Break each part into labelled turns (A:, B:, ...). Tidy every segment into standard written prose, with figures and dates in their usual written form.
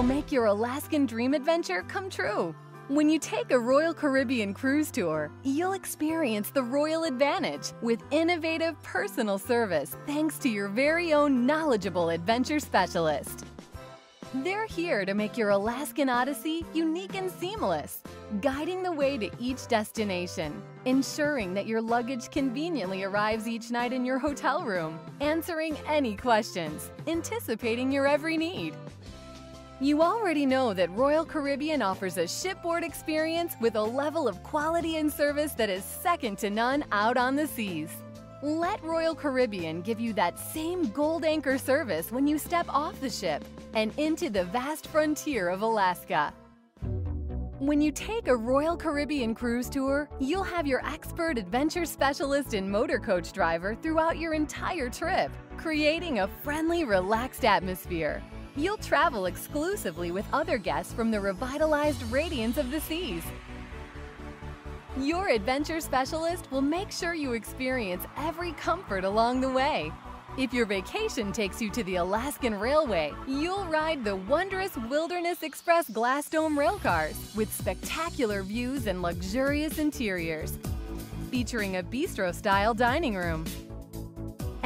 A: make your Alaskan dream adventure come true. When you take a Royal Caribbean cruise tour, you'll experience the Royal Advantage with innovative personal service thanks to your very own knowledgeable adventure specialist. They're here to make your Alaskan Odyssey unique and seamless, guiding the way to each destination, ensuring that your luggage conveniently arrives each night in your hotel room, answering any questions, anticipating your every need. You already know that Royal Caribbean offers a shipboard experience with a level of quality and service that is second to none out on the seas. Let Royal Caribbean give you that same gold anchor service when you step off the ship and into the vast frontier of Alaska. When you take a Royal Caribbean cruise tour, you'll have your expert adventure specialist and motor coach driver throughout your entire trip, creating a friendly, relaxed atmosphere. You'll travel exclusively with other guests from the revitalized radiance of the seas. Your adventure specialist will make sure you experience every comfort along the way. If your vacation takes you to the Alaskan Railway, you'll ride the wondrous Wilderness Express glass dome railcars with spectacular views and luxurious interiors, featuring a bistro-style dining room.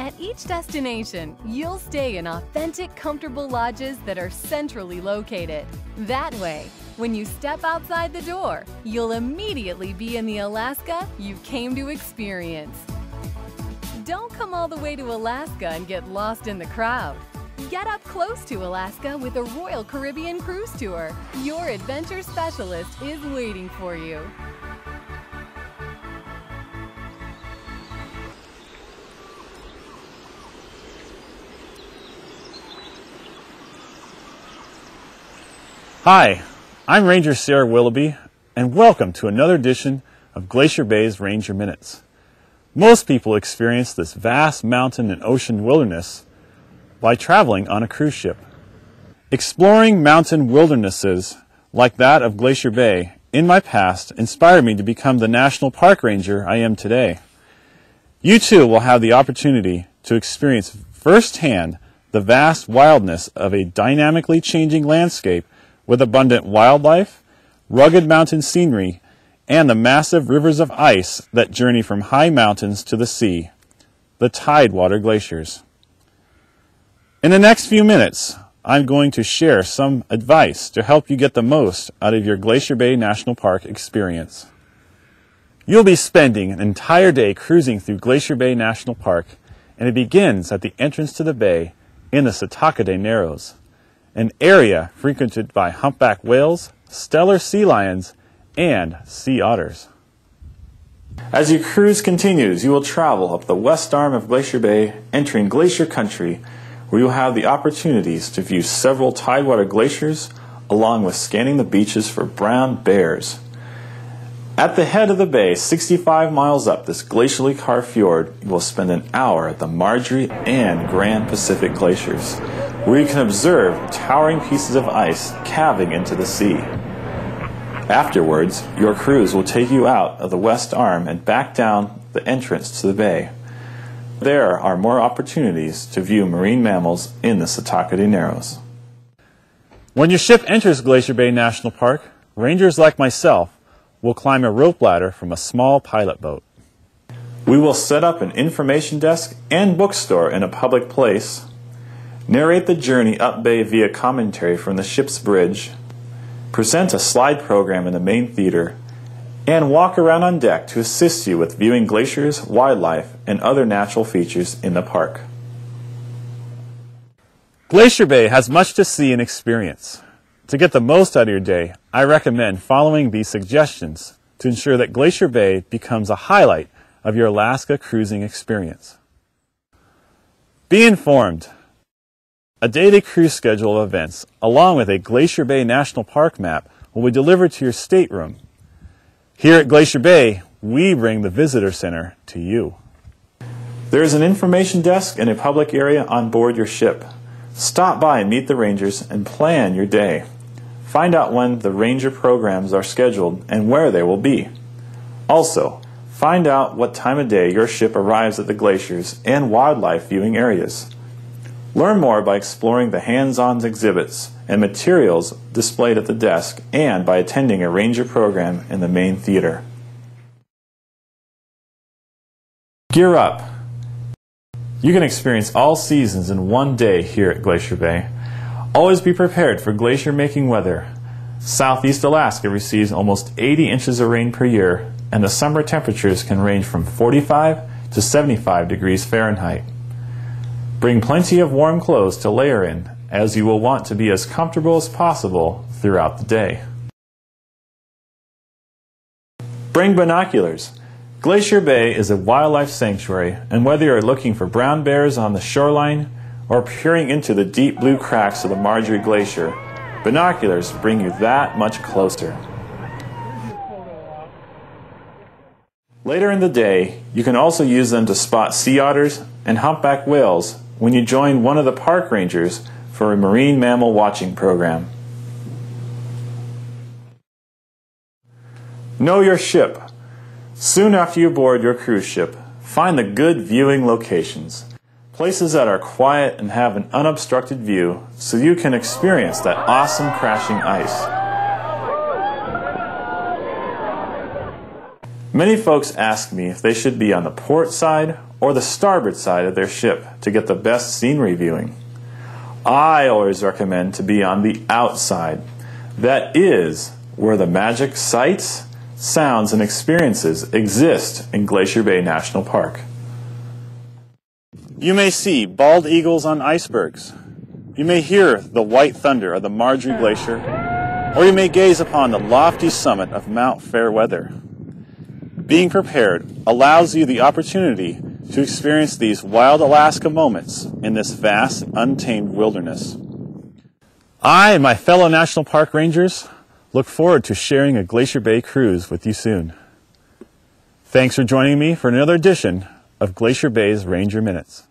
A: At each destination, you'll stay in authentic, comfortable lodges that are centrally located. That way, when you step outside the door, you'll immediately be in the Alaska you came to experience. Don't come all the way to Alaska and get lost in the crowd. Get up close to Alaska with a Royal Caribbean cruise tour. Your adventure specialist is waiting for you.
B: Hi, I'm Ranger Sarah Willoughby, and welcome to another edition of Glacier Bay's Ranger Minutes. Most people experience this vast mountain and ocean wilderness by traveling on a cruise ship. Exploring mountain wildernesses like that of Glacier Bay in my past inspired me to become the national park ranger I am today. You too will have the opportunity to experience firsthand the vast wildness of a dynamically changing landscape with abundant wildlife, rugged mountain scenery, and the massive rivers of ice that journey from high mountains to the sea, the Tidewater Glaciers. In the next few minutes, I'm going to share some advice to help you get the most out of your Glacier Bay National Park experience. You'll be spending an entire day cruising through Glacier Bay National Park, and it begins at the entrance to the bay in the Setacade Narrows, an area frequented by humpback whales, stellar sea lions, and sea otters. As your cruise continues, you will travel up the west arm of Glacier Bay, entering Glacier Country, where you'll have the opportunities to view several Tidewater glaciers, along with scanning the beaches for brown bears. At the head of the bay, 65 miles up this glacially carved fjord, you will spend an hour at the Marjorie and Grand Pacific Glaciers, where you can observe towering pieces of ice calving into the sea. Afterwards, your cruise will take you out of the west arm and back down the entrance to the bay. There are more opportunities to view marine mammals in the Setacade Narrows. When your ship enters Glacier Bay National Park, rangers like myself will climb a rope ladder from a small pilot boat. We will set up an information desk and bookstore in a public place, narrate the journey up bay via commentary from the ship's bridge, present a slide program in the main theater, and walk around on deck to assist you with viewing glaciers, wildlife, and other natural features in the park. Glacier Bay has much to see and experience. To get the most out of your day, I recommend following these suggestions to ensure that Glacier Bay becomes a highlight of your Alaska cruising experience. Be informed. A daily cruise schedule of events, along with a Glacier Bay National Park map, will be delivered to your stateroom. Here at Glacier Bay, we bring the visitor center to you. There is an information desk and a public area on board your ship. Stop by and meet the rangers and plan your day. Find out when the ranger programs are scheduled and where they will be. Also, find out what time of day your ship arrives at the glaciers and wildlife viewing areas. Learn more by exploring the hands-on exhibits and materials displayed at the desk and by attending a ranger program in the main theater. Gear up! You can experience all seasons in one day here at Glacier Bay. Always be prepared for glacier-making weather. Southeast Alaska receives almost 80 inches of rain per year, and the summer temperatures can range from 45 to 75 degrees Fahrenheit. Bring plenty of warm clothes to layer in, as you will want to be as comfortable as possible throughout the day. Bring binoculars. Glacier Bay is a wildlife sanctuary, and whether you are looking for brown bears on the shoreline or peering into the deep blue cracks of the Marjorie Glacier, binoculars bring you that much closer. Later in the day, you can also use them to spot sea otters and humpback whales when you join one of the park rangers for a marine mammal watching program. Know your ship. Soon after you board your cruise ship, find the good viewing locations. Places that are quiet and have an unobstructed view so you can experience that awesome crashing ice. Many folks ask me if they should be on the port side or the starboard side of their ship to get the best scenery viewing. I always recommend to be on the outside. That is where the magic sights, sounds, and experiences exist in Glacier Bay National Park. You may see bald eagles on icebergs. You may hear the white thunder of the Marjorie Glacier, or you may gaze upon the lofty summit of Mount Fairweather. Being prepared allows you the opportunity to experience these wild Alaska moments in this vast, untamed wilderness. I and my fellow National Park Rangers look forward to sharing a Glacier Bay cruise with you soon. Thanks for joining me for another edition of Glacier Bay's Ranger Minutes.